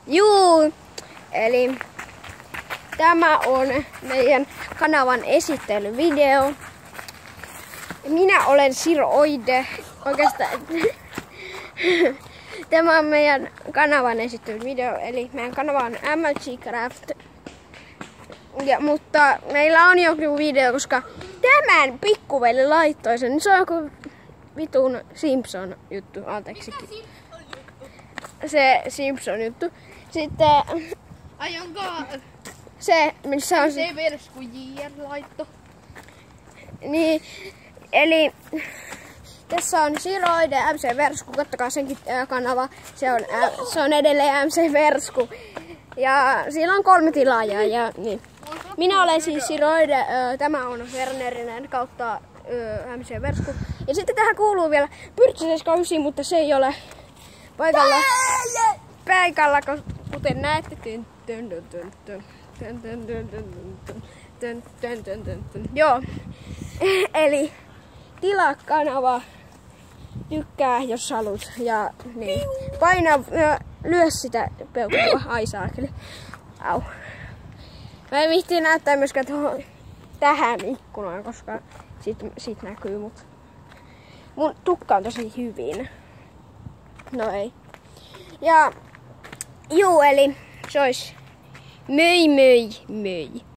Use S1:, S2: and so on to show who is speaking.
S1: Juu, eli tämä on meidän kanavan esittelyvideo. Minä olen Siroide. Oikeastaan tämä on meidän kanavan esittelyvideo, eli meidän kanava on MLG Craft. Mutta meillä on joku video, koska tämän pikkuveli laittoi sen, niin se on joku vitun Simpson juttu, anteeksikin. Se Simpson juttu. Sitten
S2: ai onko
S1: se, missä on
S2: se versku JR laitto?
S1: Niin, eli tässä on Siroide MC Versku, kattokaa senkin kanava. Se on edelleen MC Versku. Ja siellä on 3 tilaajaa ja niin. Minä olen siis Siroide, tämä on Wernerinen kautta MC Versku. Ja sitten tähän kuuluu vielä Pyrtsä 79, mutta se ei ole paikalla, kuten näette. Joo, eli tilaa kanava, tykkää jos haluat ja niin. Paina, lyö sitä peukaloa, ai saakeli. Au. Mä en viitti näyttää myöskään tähän ikkunaan, koska sit näkyy mun tukka on tosi hyvin. No ei. Ja juu, eli se ois möi.